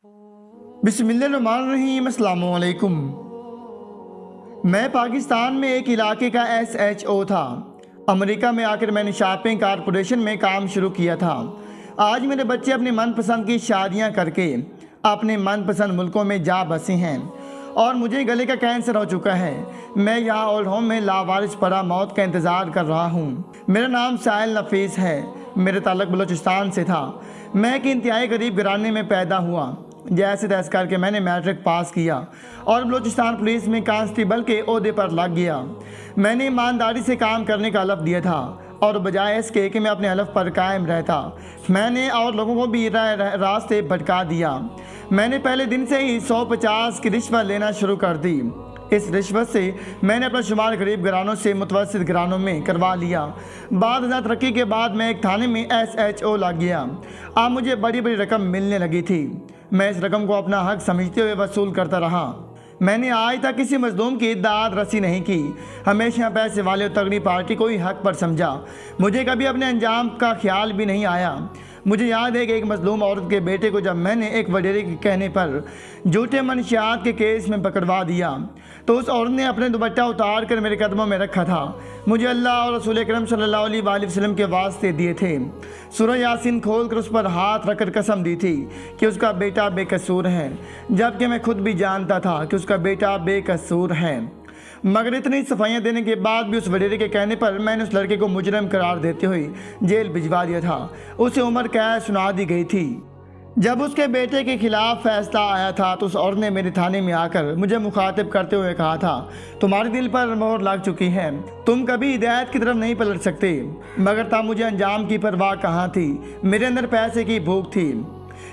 बिस्मिल्लाहिर्रहमानिर्रहीम। अस्सलामु अलैकुम। मैं पाकिस्तान में एक इलाके का SHO था। अमेरिका में आकर मैंने शॉपिंग कॉरपोरेशन में काम शुरू किया था। आज मेरे बच्चे अपनी मनपसंद की शादियां करके अपने मनपसंद मुल्कों में जा बसे हैं और मुझे गले का कैंसर हो चुका है। मैं यहाँ ओल्ड होम में लावारिस पड़ा मौत का इंतज़ार कर रहा हूँ। मेरा नाम साहिल नफीस है। मेरे ताल्लुक बलूचिस्तान से था। मैं एक इंतहाई गरीब घराने में पैदा हुआ। जैसे तैसे करके मैंने मैट्रिक पास किया और बलूचिस्तान पुलिस में कांस्टेबल के ओहदे पर लग गया। मैंने ईमानदारी से काम करने का हलफ दिया था और बजाय इसके कि मैं अपने हलफ पर कायम रहता, मैंने और लोगों को भी रास्ते भटका दिया। मैंने पहले दिन से ही 150 की रिश्वत लेना शुरू कर दी। इस रिश्वत से मैंने अपना शुमार गरीब घरानों से मुतवस्सित घरानों में करवा लिया। बाद तरक्की के बाद मैं एक थाने में SHO लग गया। अब मुझे बड़ी बड़ी रकम मिलने लगी थी। मैं इस रकम को अपना हक समझते हुए वसूल करता रहा। मैंने आज तक किसी मजलूम की दाद रसी नहीं की। हमेशा पैसे वाले और तगड़ी पार्टी को ही हक पर समझा। मुझे कभी अपने अंजाम का ख्याल भी नहीं आया। मुझे याद है कि एक मजलूम औरत के बेटे को जब मैंने एक वडेरे के कहने पर झूठे मनशियात के केस में पकड़वा दिया तो उस औरत ने अपने दुपट्टा उतार कर मेरे कदमों में रखा था। मुझे अल्लाह और रसूल अकरम सल्लल्लाहु अलैहि वसल्लम के वास्ते दिए थे। सूरह यासीन खोल कर उस पर हाथ रखकर कसम दी थी कि उसका बेटा बेकसूर है, जबकि मैं खुद भी जानता था कि उसका बेटा बेकसूर है। मगर इतनी सफाइयाँ देने के बाद भी उस वडेरे के कहने पर मैंने उस लड़के को मुजरिम करार देते हुए जेल भिजवा दिया था। उसे उम्र कैद सुना दी गई थी। जब उसके बेटे के खिलाफ फैसला आया था तो उस औरत ने मेरे थाने में आकर मुझे मुखातिब करते हुए कहा था, तुम्हारे दिल पर मोहर लग चुकी है, तुम कभी हिदायत की तरफ नहीं पलट सकते। मगर तब मुझे अंजाम की परवाह कहाँ थी। मेरे अंदर पैसे की भूख थी।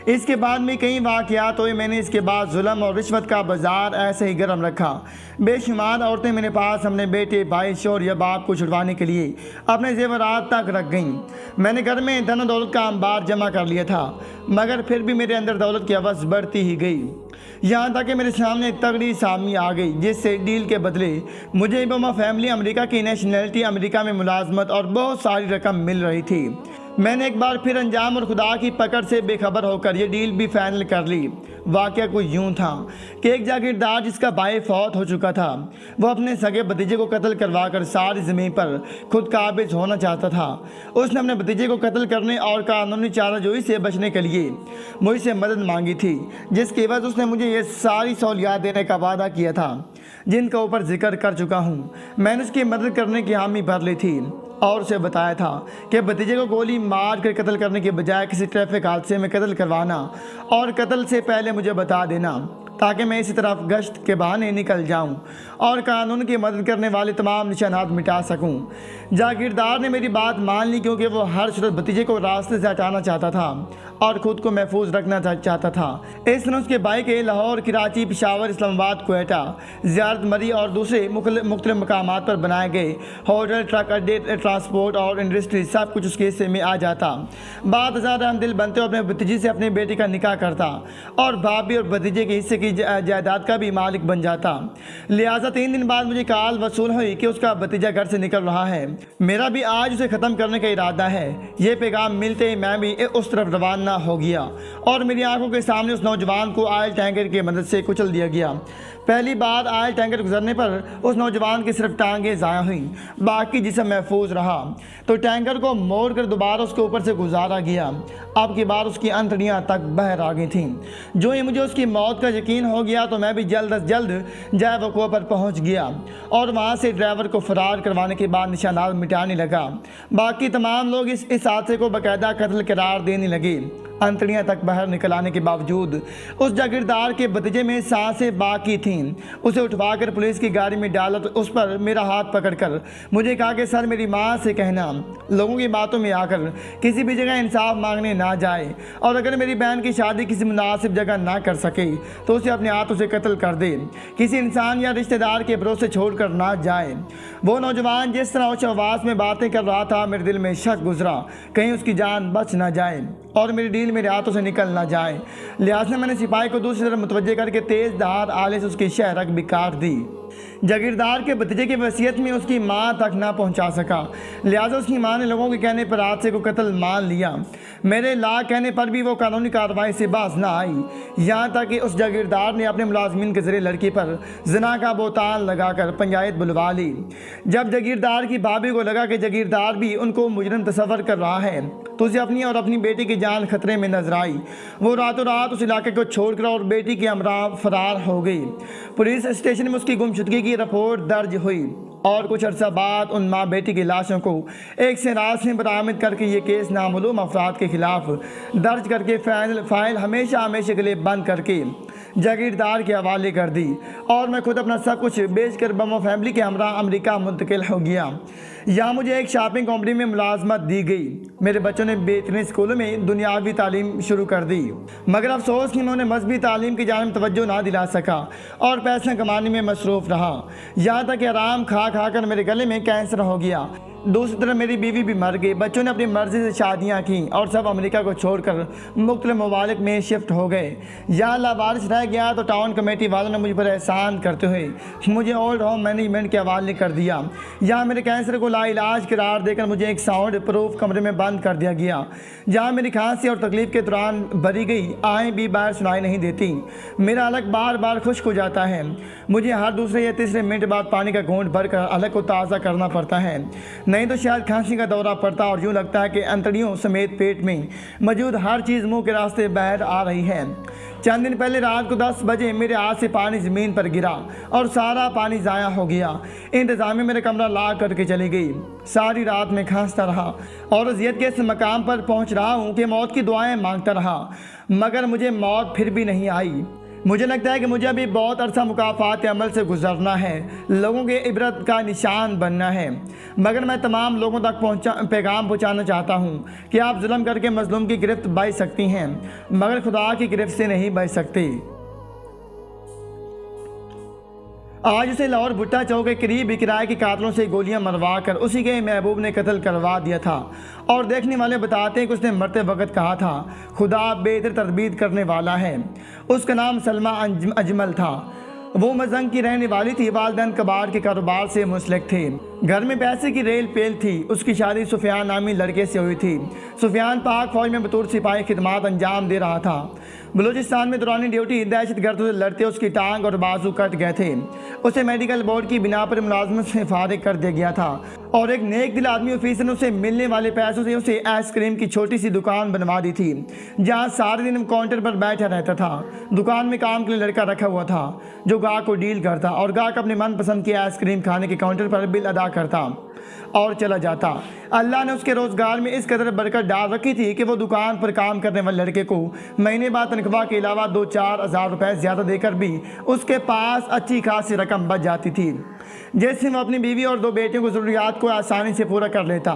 इसके बाद में कई वाक़यात हुए। मैंने इसके बाद जुल्म और रिश्वत का बाजार ऐसे ही गर्म रखा। बेशुमार औरतें मेरे पास अपने बेटे, भाई, शौहर या बाप को छुड़वाने के लिए अपने जेवरात तक रख गईं। मैंने घर में धन दौलत का अंबार जमा कर लिया था, मगर फिर भी मेरे अंदर दौलत की हवस बढ़ती ही गई। यहाँ तक कि मेरे सामने एक तगड़ी सामी आ गई जिससे डील के बदले मुझे इबामा फैमिली, अमेरिका की नेशनलिटी, अमेरिका में मुलाजमत और बहुत सारी रकम मिल रही थी। मैंने एक बार फिर अंजाम और खुदा की पकड़ से बेखबर होकर यह डील भी फाइनल कर ली। वाक़या कुछ यूँ था कि एक जागीरदार जिसका भाई फौत हो चुका था, वो अपने सगे भतीजे को कत्ल करवाकर सारी ज़मीन पर खुद काबिज होना चाहता था। उसने अपने भतीजे को कत्ल करने और कानूनी चाराजोई से बचने के लिए मुझसे मदद मांगी थी, जिसकी वजह उसने मुझे ये सारी सहूलियात देने का वादा किया था जिनका ऊपर जिक्र कर चुका हूँ। मैंने उसकी मदद करने की हामी भर ली थी और उसे बताया था कि भतीजे को गोली मार कर कत्ल करने के बजाय किसी ट्रैफिक हादसे में कत्ल करवाना और कत्ल से पहले मुझे बता देना, ताकि मैं इसी तरफ गश्त के बहाने निकल जाऊं और कानून की मदद करने वाले तमाम निशानात मिटा सकूं। जागीरदार ने मेरी बात मान ली क्योंकि वो हर सूरत भतीजे को रास्ते से हटाना चाहता था और ख़ुद को महफूज रखना चाहता था। इस तरह उसके भाई के लाहौर, कराची, पेशावर, इस्लामाबाद, क्वेटा, ज़ियारत मरी और दूसरे मुख्तलिफ मकामात पर बनाए गए होटल, ट्रक अड्डे, ट्रांसपोर्ट और इंडस्ट्री सब कुछ उसके हिस्से में आ जाता। बाद हज़ार हम दिल बनते और अपने भतीजे से अपने बेटे का निकाह करता और भाभी और भतीजे के हिस्से की जायदाद का भी मालिक बन जाता। लिहाजा 3 दिन बाद मुझे कॉल वसूल हुई कि उसका भतीजा घर से निकल रहा है। मेरा भी आज उसे ख़त्म करने का इरादा है। ये पैगाम मिलते ही मैं भी उस तरफ रवाना हो गया और मेरी आंखों के सामने उस नौजवान को ऑयल टैंकर की मदद से कुचल दिया गया। पहली बार ऑयल टैंकर गुजरने पर उस नौजवान की सिर्फ टांगें ज़ाया हुई, बाकी जिसम महफूज रहा। तो टैंकर को मोड़ कर दोबारा उसके ऊपर से गुजारा गया। अब की बार उसकी अंतड़ियाँ तक बहर आ गई थीं। जो ही मुझे उसकी मौत का यकीन हो गया तो मैं भी जल्द अज जल्द जय वक़ुआ पर पहुँच गया और वहाँ से ड्राइवर को फ़रार करवाने के बाद निशानात मिटाने लगा। बाकी तमाम लोग इस हादसे को बाकायदा कत्ल करार देने लगे। अंतड़ियाँ तक बाहर निकल आने के बावजूद उस जागीरदार के भतीजे में सांसें बाकी थीं। उसे उठवाकर पुलिस की गाड़ी में डाला तो उस पर मेरा हाथ पकड़कर मुझे कहा कि सर, मेरी माँ से कहना लोगों की बातों में आकर किसी भी जगह इंसाफ मांगने ना जाए और अगर मेरी बहन की शादी किसी मुनासिब जगह ना कर सके तो उसे अपने हाथों से कत्ल कर दे। किसी इंसान या रिश्तेदार के भरोसे छोड़ कर ना जाए। वो नौजवान जिस तरह उस आवाज़ में बातें कर रहा था, मेरे दिल में शक गुजरा कहीं उसकी जान बच ना जाए और मेरी डील मेरे हाथों से निकल ना जाए। लिहाजा मैंने सिपाही को दूसरी तरफ मुतवज्जे करके तेज़ धार आले से उसकी शहरक भी काट दी। जागीरदार के भतीजे की वसीयत में उसकी मां तक ना पहुंचा सका, लिहाजा उसकी मां ने लोगों के कहने पर हादसे को कत्ल मान लिया। मेरे लाख कहने पर भी वो कानूनी कार्रवाई से बाज ना आई, यहाँ तक कि उस जागीरदार ने अपने मुलाजमीन के जरिए लड़की पर जना का बोतान लगाकर पंचायत बुलवा ली। जब जागीरदार की भाभी को लगा कि जागीरदार भी उनको मुजरिम तस्वर कर रहा है, तो उसे अपनी और अपनी बेटी की जान खतरे में नजर आई। वो रातों रात उस इलाके को छोड़कर और बेटी के हमरा फरार हो गई। पुलिस स्टेशन में उसकी गुमशुदगी की रिपोर्ट दर्ज हुई और कुछ अर्सा बाद उन माँ बेटी की लाशों को एक से रात से बरामद करके ये केस नामालूम अफराद के खिलाफ दर्ज करके फाइल हमेशा हमेशा के लिए बंद करके जागीरदार के हवाले कर दी और मैं खुद अपना सब कुछ बेचकर बमो फैमिली के हमरा अमेरिका मुंतकिल हो गया। यहाँ मुझे एक शॉपिंग कंपनी में मुलाजमत दी गई। मेरे बच्चों ने बेहतरीन स्कूलों में दुनियावी तालीम शुरू कर दी, मगर अफसोस कि उन्होंने मजहबी तालीम की जानिब तवज्जो ना दिला सका और पैसा कमाने में मसरूफ़ रहा। यहाँ तक कि आराम खा खा कर मेरे गले में कैंसर हो गया। दूसरी तरफ मेरी बीवी भी मर गई। बच्चों ने अपनी मर्जी से शादियाँ की और सब अमेरिका को छोड़कर मुख्तलिफ ममालिक में शिफ्ट हो गए। यहाँ लावारिस रह गया तो टाउन कमेटी वालों ने मुझ पर एहसान करते हुए मुझे ओल्ड होम मैनेजमेंट के हवाले कर दिया। यहाँ मेरे कैंसर को लाइलाज करार देकर मुझे एक साउंड प्रूफ कमरे में बंद कर दिया गया, जहाँ मेरी खांसी और तकलीफ के दौरान भरी गई आएँ भी बाहर सुनाई नहीं देती। मेरा अलग बार बार खुश्क हो जाता है। मुझे हर दूसरे या तीसरे मिनट बाद पानी का घूंट भरकर अलग को ताज़ा करना पड़ता है, नहीं तो शायद खांसी का दौरा पड़ता और यूँ लगता है कि अंतड़ियों समेत पेट में मौजूद हर चीज़ मुंह के रास्ते बाहर आ रही है। चंद दिन पहले रात को 10 बजे मेरे हाथ से पानी ज़मीन पर गिरा और सारा पानी ज़ाया हो गया। इंतज़ामिया मेरे कमरा ला करके चली गई। सारी रात में खांसता रहा और अज़ियत के इस मकाम पर पहुंच रहा हूं कि मौत की दुआएं मांगता रहा, मगर मुझे मौत फिर भी नहीं आई। मुझे लगता है कि मुझे अभी बहुत अरसा मुकाफ़ात अमल से गुजरना है, लोगों के इबरत का निशान बनना है। मगर मैं तमाम लोगों तक पैगाम पहुँचाना चाहता हूँ कि आप जुल्म करके मजलूम की गिरफ्त बच सकती हैं, मगर खुदा की गिरफ्त से नहीं बच सकती। आज उसे लाहौर भुट्टा चौक के करीब किराए के कातलों से गोलियां मरवा कर उसी के महबूब ने कत्ल करवा दिया था और देखने वाले बताते हैं कि उसने मरते वक्त कहा था, खुदा बेहतर तरबीत करने वाला है। उसका नाम सलमा अजमल था। वो मजंग की रहने वाली थी। वालिदैन कबाड़ के कारोबार से मुंसलिक थे। घर में पैसे की रेल पेल थी। उसकी शादी सुफियान नामी लड़के से हुई थी। सुफियान पाक फौज में बतौर सिपाही खिदमात अंजाम दे रहा था। बलूचिस्तान में दौरान ड्यूटी दहशतगर्दों से लड़ते उसकी टांग और बाजू कट गए थे। उसे मेडिकल बोर्ड की बिना पर मुलाजमत से फारिग कर दिया गया था और एक नेक दिल आदमी ऑफिसर ने उसे मिलने वाले पैसों से उसे आइसक्रीम की छोटी सी दुकान बनवा दी थी, जहाँ सारे दिन काउंटर पर बैठा रहता था। दुकान में काम के लिए लड़का रखा हुआ था जो गाहक को डील करता और गाहक अपने मनपसंद की आइसक्रीम खाने के काउंटर पर बिल अदा करता और चला जाता। अल्लाह ने उसके रोज़गार में इस कदर बरकत डाल रखी थी कि वो दुकान पर काम करने वाले लड़के को महीने बाद तनख्वाह के अलावा 2-4 हज़ार रुपये ज़्यादा देकर भी उसके पास अच्छी खासी रकम बच जाती थी, जैसे वो अपनी बीवी और 2 बेटियों को ज़रूरियात को आसानी से पूरा कर लेता।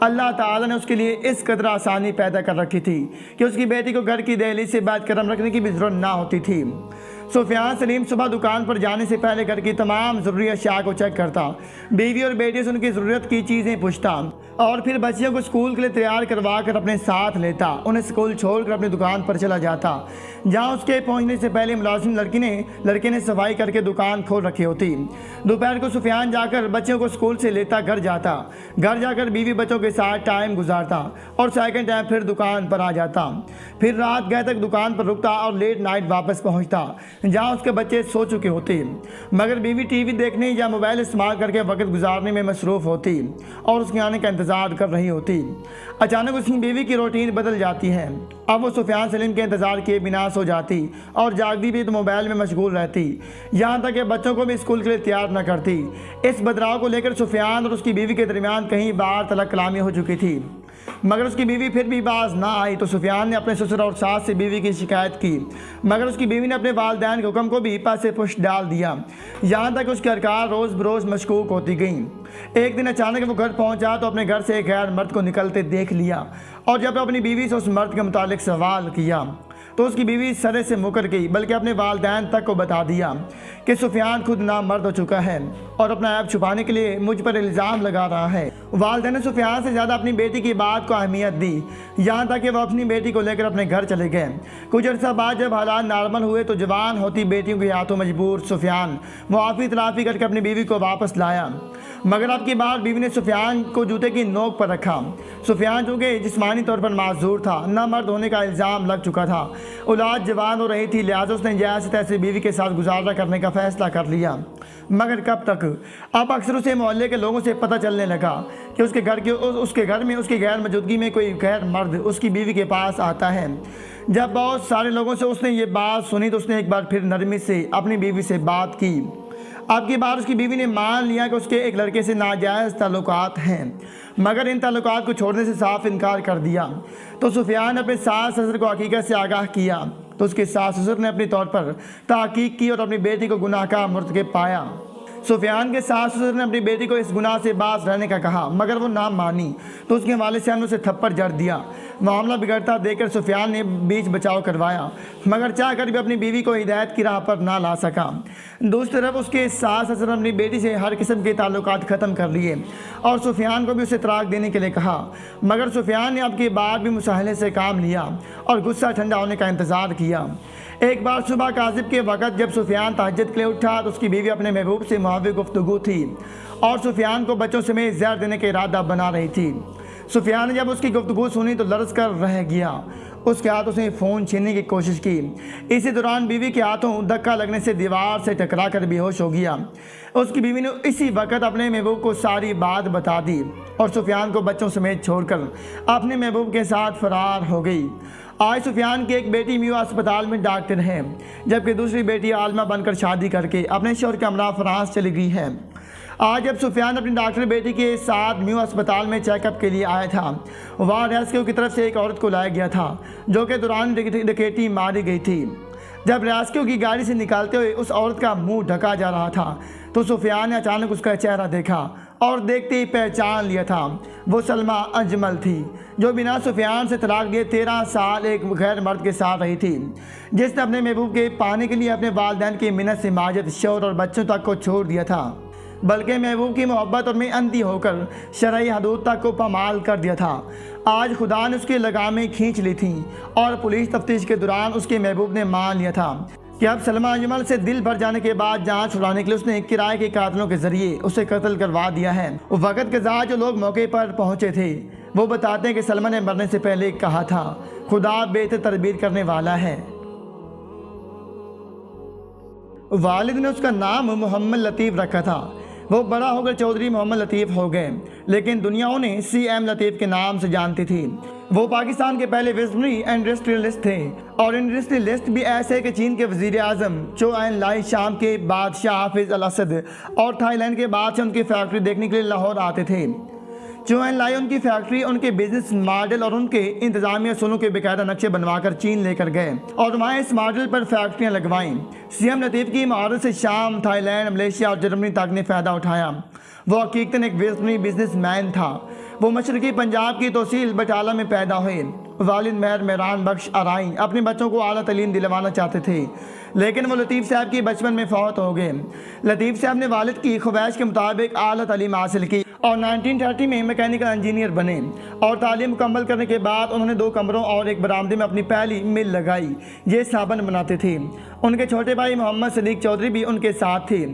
अल्लाह ताला ने उसके लिए इस कदर आसानी पैदा कर रखी थी कि उसकी बेटी को घर की दहलीज से बात कदम रखने की भी ज़रूरत ना होती थी। सुफियान सलीम सुबह दुकान पर जाने से पहले घर की तमाम ज़रूरी अशिया को चेक करता, बीवी और बेटे से उनकी ज़रूरत की चीज़ें पूछता और फिर बच्चियों को स्कूल के लिए तैयार करवा कर अपने साथ लेता। उन्हें स्कूल छोड़कर अपनी दुकान पर चला जाता, जहां उसके पहुंचने से पहले मुलाजिम लड़के ने सफाई करके दुकान खोल रखी होती। दोपहर को सुफियान जाकर बच्चों को स्कूल से लेता घर जाता। घर जाकर बीवी बच्चों के साथ टाइम गुजारता और सेकंड टाइम फिर दुकान पर आ जाता। फिर रात गए तक दुकान पर रुकता और लेट नाइट वापस पहुँचता, जहाँ उसके बच्चे सो चुके होते, मगर बीवी टीवी देखने या मोबाइल इस्तेमाल करके वक्त गुजारने में मसरूफ़ होती और उसके आने का इंतज़ार कर रही होती। अचानक उसकी बीवी की रूटीन बदल जाती है। अब वो सुफियान सलीम के इंतज़ार किए बिना सो जाती और जागती भी तो मोबाइल में मशगूल रहती, यहाँ तक कि बच्चों को भी स्कूल के लिए तैयार न करती। इस बदलाव को लेकर सुफियान और उसकी बीवी के दरमियान कहीं बार तलक कलामी हो चुकी थी, मगर उसकी बीवी फिर भी बाज ना आई तो सुफियान ने अपने ससुर और सास से बीवी की शिकायत की, मगर उसकी बीवी ने अपने वालिदैन के हुक्म को भी पासे पुश डाल दिया। यहाँ तक उसकी हरकत रोज़ बरोज़ मशकूक होती गई। एक दिन अचानक वो घर पहुँचा तो अपने घर से एक गैर मर्द को निकलते देख लिया और जब अपनी बीवी से उस मर्द के मुतालिक सवाल किया तो उसकी बीवी सरे से मुकर गई, बल्कि अपने वालिदैन तक को बता दिया कि सुफियान खुद नामर्द हो चुका है और अपना ऐब छुपाने के लिए मुझ पर इल्ज़ाम लगा रहा है। वालिदैन ने सुफियान से ज़्यादा अपनी बेटी की बात को अहमियत दी, यहाँ तक कि वह अपनी बेटी को लेकर अपने घर चले गए। कुछ अर्सा बाद जब हालात नॉर्मल हुए तो जवान होती बेटियों के हाथों मजबूर सुफियान मुआफ़ी तलाफ़ी करके अपनी बीवी को वापस लाया, मगर अब की बार बीवी ने सुफियान को जूते की नोक पर रखा। सुफियान जो कि जिस्मानी तौर पर माजूर था, नामर्द होने का इल्ज़ाम लग चुका था, औलाद जवान हो रही थी, लिहाजा उसने जैसे तैसे बीवी के साथ गुजारा करने का फैसला कर लिया। मगर कब तक? अब अक्सर उसे मोहल्ले के लोगों से पता चलने लगा कि उसके घर में उसकी गैर मौजूदगी में कोई गैर मर्द उसकी बीवी के पास आता है। जब बहुत सारे लोगों से उसने ये बात सुनी तो उसने एक बार फिर नरमी से अपनी बीवी से बात की। अब की बार उसकी बीवी ने मान लिया कि उसके एक लड़के से नाजायज़ ताल्लुकात हैं, मगर इन ताल्लुकात को छोड़ने से साफ इनकार कर दिया। तो सुफियान अपने सास ससुर को हकीकत से आगाह किया तो उसके सास ससुर ने अपने तौर पर तहकीक की और अपनी बेटी को गुनाह का मुर्तकिब पाया। सुफियान के सास ससुर ने अपनी बेटी को इस गुनाह से बाज रहने का कहा, मगर वो ना मानी तो उसके वालिद साहब ने उसे थप्पड़ जड़ दिया। मामला बिगड़ता देखकर सुफियान ने बीच बचाव करवाया, मगर चाह कर भी अपनी बीवी को हिदायत की राह पर ना ला सका। दूसरी तरफ उसके सास ससुर ने अपनी बेटी से हर किस्म के ताल्लुकात ख़त्म कर लिए और सुफियान को भी उसे तलाक देने के लिए कहा, मगर सुफियान ने अब की बार भी मुसाहले से काम लिया और गुस्सा ठंडा होने का इंतज़ार किया। एक बार सुबह काजिब के वक़्त जब सुफियान तहज्जुद के लिए उठा तो उसकी बीवी अपने महबूब से मुआफ़ी गुफ्तगू थी और सुफियान को बच्चों समेत जहर देने का इरादा बना रही थी। सुफियान ने जब उसकी गुफ्तगू सुनी तो लरज़ कर रह गया। उसके हाथों से फ़ोन छीनने की कोशिश की। इसी दौरान बीवी के हाथों धक्का लगने से दीवार से टकरा कर बेहोश हो गया। उसकी बीवी ने इसी वक्त अपने महबूब को सारी बात बता दी और सुफियान को बच्चों समेत छोड़कर अपने महबूब के साथ फरार हो गई। आज सुफियान की एक बेटी म्यू अस्पताल में डॉक्टर है, जबकि दूसरी बेटी आलमा बनकर शादी करके अपने शौहर के हमरा फ्रांस चली गई है। आज जब सुफियान अपनी डॉक्टर बेटी के साथ म्यू अस्पताल में चेकअप के लिए आया था, वहाँ रेस्क्यू की तरफ से एक औरत को लाया गया था जो कि दौरान डकैती मारी गई थी। जब रेस्क्यू की गाड़ी से निकालते हुए उस औरत का मुंह ढका जा रहा था तो सुफियान ने अचानक उसका चेहरा देखा और देखते ही पहचान लिया था। वो सलमा अजमल थी जो बिना सुफियान से तलाक दिए 13 साल एक गैर मर्द के साथ रही थी, जिसने अपने महबूब के पाने के लिए अपने वालिदैन की मिन्नत से माजद शौहर और बच्चों तक को छोड़ दिया था, बल्कि महबूब की मोहब्बत और में अंधी होकर शरई हदूद तक को पामाल कर दिया था। आज खुदा ने उसकी लगामें खींच ली थी और पुलिस तफ्तीश के दौरान उसके महबूब ने मान लिया था कि अब सलमा अजमल से दिल भर जाने के बाद जांच छुड़ाने के लिए उसने किराए के कातलों के जरिए उसे कत्ल करवा दिया है। वक़्त के साथ जो लोग मौके पर पहुंचे थे वो बताते हैं कि सलमा ने मरने से पहले कहा था, खुदा बेहतर तदबीर करने वाला है। वालिद ने उसका नाम मोहम्मद लतीफ़ रखा था। वो बड़ा होकर चौधरी मोहम्मद लतीफ़ हो गए, लेकिन दुनिया उन्हें CM लतीफ़ के नाम से जानती थी। वो पाकिस्तान के पहले विजनरी इंडस्ट्रियलिस्ट थे और इंडस्ट्रियलिस्ट भी ऐसे कि चीन के वज़ीर आज़म चो एन लाई, शाम के बादशाह हाफिज़ अल असद और थाईलैंड के बादशाह उनकी फैक्ट्री देखने के लिए लाहौर आते थे। चो एन लाई उनकी फैक्ट्री, उनके बिजनेस मॉडल और उनके इंतजामी असूलों के बेकायदा नक्शे बनवाकर चीन लेकर गए और वहाँ इस मॉडल पर फैक्ट्रियाँ लगवाईं। CM लतीफ़ की महारत से शाम, थाईलैंड, मलेशिया और जर्मनी तक ने फ़ायदा उठाया। वो हकीकतन एक विजनरी बिजनेसमैन था। वो मशरकी पंजाब की तहसील बटाला में पैदा हुए। वालिद मेहरान बख्श आराई अपने बच्चों को आला तालीम दिलवाना चाहते थे, लेकिन वो लतीफ़ साहब की बचपन में फौत हो गए। लतीफ़ साहब ने वालिद की ख्वाहिश के मुताबिक आला तालीम हासिल की और 1930 में मैकेनिकल इंजीनियर बने और तालीम मुकम्मल करने के बाद उन्होंने 2 कमरों और एक बरामदे में अपनी पहली मिल लगाई। ये साबन बनाते थे। उनके छोटे भाई मोहम्मद सदीक चौधरी भी उनके साथ थे।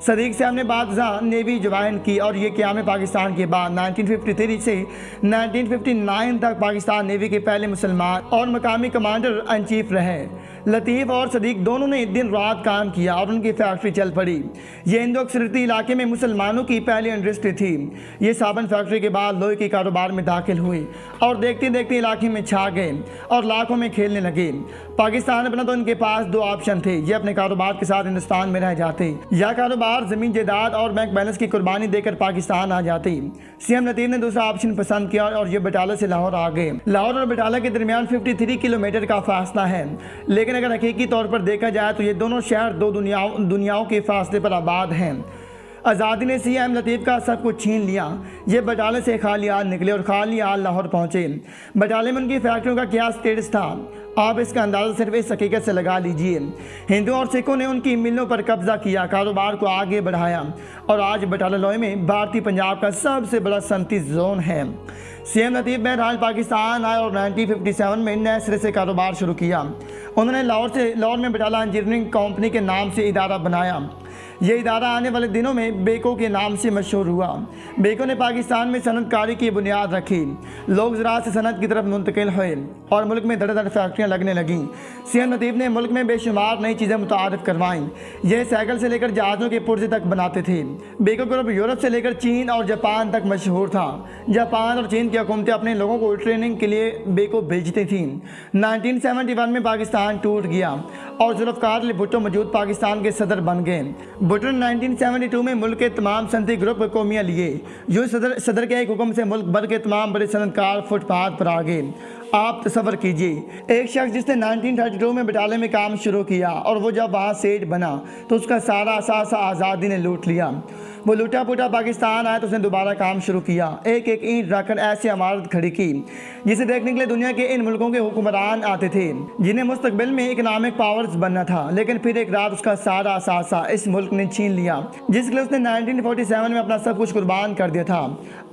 सदीक साहब ने बादशाह नेवी ज्वाइन की और ये क़याम पाकिस्तान के बाद 1953 से 1959 तक पाकिस्तान नेवी के पहले मुसलमान और मकामी कमांडर इन चीफ रहे। लतीफ़ और सदीक दोनों ने दिन रात काम किया और उनकी फैक्ट्री चल पड़ी। ये इंडो अक्सरती इलाके में मुसलमानों की पहली इंडस्ट्री थी। ये साबन फैक्ट्री के बाद लोहे के कारोबार में दाखिल हुई और देखते देखते इलाके में छा गए और लाखों में खेलने लगे। पाकिस्तान बना तो इनके पास 2 ऑप्शन थे। ये अपने कारोबार के साथ हिंदुस्तान में रह जाते या कारोबार, ज़मीन जायदाद और बैंक बैलेंस की कुर्बानी देकर पाकिस्तान आ जाते। CM लतीफ़ ने दूसरा ऑप्शन पसंद किया और ये बटाला से लाहौर आ गए। लाहौर और बटाला के दरमियान 53 किलोमीटर का फासला है, लेकिन अगर हकीकी तौर पर देखा जाए तो ये दोनों शहर 2 दुनियाओं के फासले पर आबाद हैं। आज़ादी ने CM लतीफ़ का सब कुछ छीन लिया। ये बटाले से खाली हाल निकले और खाली हाल लाहौर पहुँचे। बटाले में उनकी फैक्ट्रियों का क्या स्टेटस था आप इसका अंदाज़ा सिर्फ इस हकीकत से लगा लीजिए, हिंदू और सिखों ने उनकी मिलों पर कब्जा किया, कारोबार को आगे बढ़ाया और आज बटाला लोई में भारतीय पंजाब का सबसे बड़ा सनती जोन है। सीएम लतीफ़ बहरहाल पाकिस्तान आए और 1957 में नए सिरे से कारोबार शुरू किया। उन्होंने लाहौर में बटाला इंजीनियरिंग कंपनी के नाम से इदारा बनाया। ये इदारा आने वाले दिनों में बेको के नाम से मशहूर हुआ। बेको ने पाकिस्तान में सनतकारी की बुनियाद रखी, लोग ज़राअत से सनत की तरफ मुंतकिल हुए और मुल्क में धड़ धड़ फैक्ट्रियाँ लगने लगीं। सीएम लतीफ़ ने मुल्क में बेशुमार नई चीज़ें मुतारिफ करवाईं। ये साइकिल से लेकर जहाज़ों के पुर्जे तक बनाते थे। बेको ग्रुप यूरोप से लेकर चीन और जापान तक मशहूर था। जापान और चीन की हुकूमतें अपने लोगों को ट्रेनिंग के लिए बेको भेजती थीं। 1971 में पाकिस्तान टूट गया और जुल्फ़िकार अली भुट्टो मौजूद पाकिस्तान के सदर बन गए। भुट्टो ने 1972 में मुल्क के तमाम सनती ग्रुप को मियाँ लिए। जो सदर के एक हुक्म से मुल्क भर के तमाम बड़े सनतकार फुटपाथ पर आ गए। आप तसव्वुर कीजिए, एक शख्स जिसने 1932 में बटाले में काम शुरू किया और वो जब वहाँ सेठ बना तो उसका सारा असासा आज़ादी ने लूट लिया। वो लूटा पुटा पाकिस्तान आया तो उसने दोबारा काम शुरू किया। एक एक ईंट रखकर ऐसी इमारत खड़ी की जिसे देखने के लिए दुनिया के इन मुल्कों के हुक्मरान आते थे, जिन्हें मुस्तकबिल में इकनॉमिक पावर्स बनना था। लेकिन फिर एक रात उसका सारा असासा इस मुल्क ने छीन लिया, जिसके लिए उसने 1947 में अपना सब कुछ कुर्बान कर दिया था।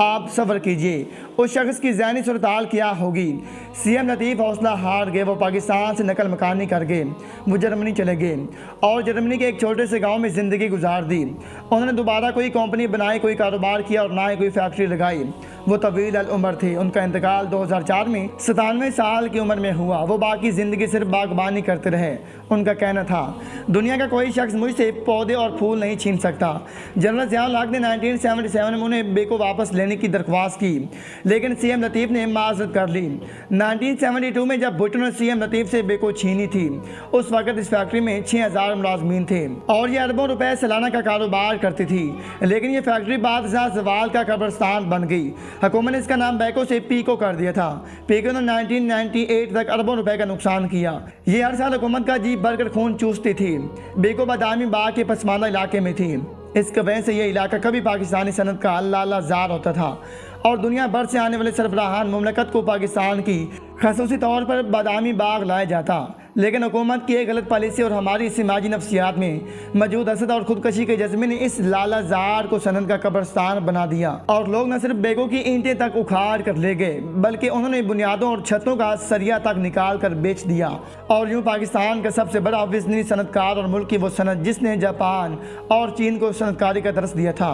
आप सब्र कीजिए, उस शख्स की ज़हनी सूरत हाल क्या होगी। सीएम लतीफ़ हौसला हार गए। वो पाकिस्तान से नकल मकानी कर गए। वो जर्मनी चले गए और जर्मनी के एक छोटे से गाँव में ज़िंदगी गुजार दी। उन्होंने दोबारा कोई कंपनी बनाई, कोई कारोबार किया और ना ही कोई फैक्ट्री लगाई। वो तवील अल उम्र थे। उनका इंतकाल 2004 में 97 साल की उम्र में हुआ। वो बाकी ज़िंदगी सिर्फ बागबानी करते रहे। उनका कहना था, दुनिया का कोई शख्स मुझसे पौधे और फूल नहीं छीन सकता। जनरल ज़ियाउल हक ने 1977 में उन्हें बेको वापस लेने की दरख्वास्त की, लेकिन सीएम लतीफ़ ने माजरत कर ली। 1972 में जब भुट्टो ने सीएम लतीफ़ से बेको छीनी थी, उस वक्त इस फैक्ट्री में 6000 मुलाजमीन थे और ये अरबों रुपए सालाना का कारोबार करती थी। लेकिन ये फैक्ट्री बाद जवाल का कब्रिस्तान बन गई। हुकूमत ने इसका नाम बेको से पीको कर दिया था। पीको ने 1998 तक अरबों रुपए का नुकसान किया। ये हर साल हुकूमत का जी भरकर खून चूसती थी। बेको बादामी बाग के पसमानदा इलाके में थी। इसके वजह से यह इलाका कभी पाकिस्तानी सनत का लालाजार होता था और दुनिया भर से आने वाले सरबराहान मुमलकत को पाकिस्तान की खसूसी तौर पर बादामी बाग लाया जाता। लेकिन हुकूमत की एक गलत पॉलिसी और हमारी समाजी नफ्सियात में मौजूद हसद और खुदकशी के जज्बे ने इस लालाजार को सनत का कब्रिस्तान बना दिया और लोग न सिर्फ बेगों की ईंटें तक उखाड़ कर ले गए, बल्कि उन्होंने बुनियादों और छतों का सरिया तक निकाल कर बेच दिया। और यूँ पाकिस्तान का सबसे बड़ा विजनी सनतकार और मुल्क की वो सनत जिसने जापान और चीन को सनतकारी का दर्स दिया था,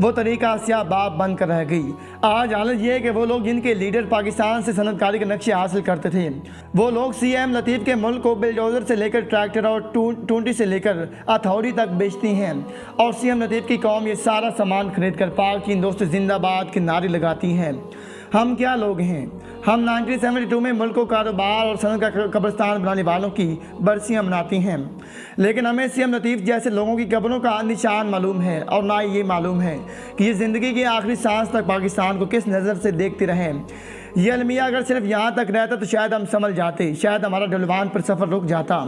वो तरीका स्याह बाब बन कर रह गई। आज हालत ये है कि वो लोग जिनके लीडर पाकिस्तान से सनतकारी के नक्शे हासिल करते थे, वो लोग सीएम लतीफ़ के मुल्क को बिल्डोजर से लेकर ट्रैक्टर और टूंटी से लेकर हथौड़ी तक बेचती हैं और सीएम लतीफ़ की कौम ये सारा सामान खरीद कर पाक चीन दोस्त जिंदाबाद के नारे लगाती है। हम क्या लोग हैं। हम 1972 में मुल्क को कारोबार और सनत का कब्रिस्तान बनाने वालों की बरसियां मनाती हैं, लेकिन हमें सीएम लतीफ़ जैसे लोगों की कब्रों का निशान मालूम है और ना ये मालूम है कि ये ज़िंदगी की आखिरी सांस तक पाकिस्तान को किस नज़र से देखते रहें। ये अलमिया अगर सिर्फ यहाँ तक रहता तो शायद हम संभल जाते, शायद हमारा डुलवान पर सफ़र रुक जाता।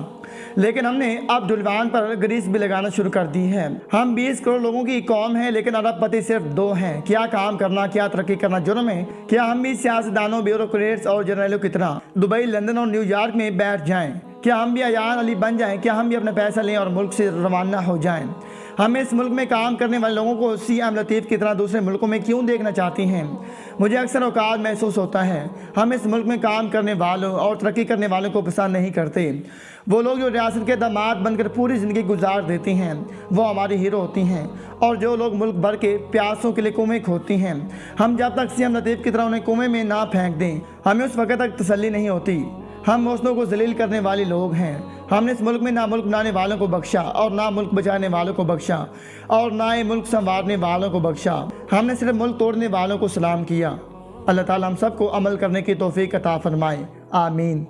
लेकिन हमने अब डुलवान पर ग्रीस भी लगाना शुरू कर दी है। हम 20 करोड़ लोगों की कौम है, लेकिन अरबपति सिर्फ 2 हैं। क्या काम करना, क्या तरक्की करना जुर्म है? क्या हम भी सियासतदानों, ब्यूरोक्रेट्स और जर्नलों की तरह दुबई, लंदन और न्यूयॉर्क में बैठ जाएं? क्या हम भी अयान अली बन जाएं? क्या हम भी अपना पैसा लें और मुल्क से रवाना हो जाएं? हम इस मुल्क में काम करने वाले लोगों को सीएम लतीफ़ की तरह दूसरे मुल्कों में क्यों देखना चाहती हैं? मुझे अक्सर औकात महसूस होता है हम इस मुल्क में काम करने वालों और तरक्की करने वालों को पसंद नहीं करते। वो लोग जो रियासत के दामाद बनकर पूरी ज़िंदगी गुजार देती हैं, वो हमारी हीरो होती हैं। और जो लोग मुल्क भर के प्यासों के लिए कुएं खोदती हैं, हम जब तक सीएम लतीफ़ की तरह उन्हें कुएं में ना फेंक दें, हमें उस वक्त तक तसल्ली नहीं होती। हम मौसलों को जलील करने वाले लोग हैं। हमने इस मुल्क में ना मुल्क बनाने वालों को बख्शा और ना मुल्क बचाने वालों को बख्शा और ना ही मुल्क संवारने वालों को बख्शा। हमने सिर्फ मुल्क तोड़ने वालों को सलाम किया। अल्लाह ताला हम सबको अमल करने की तौफीक अता फरमाए। आमीन।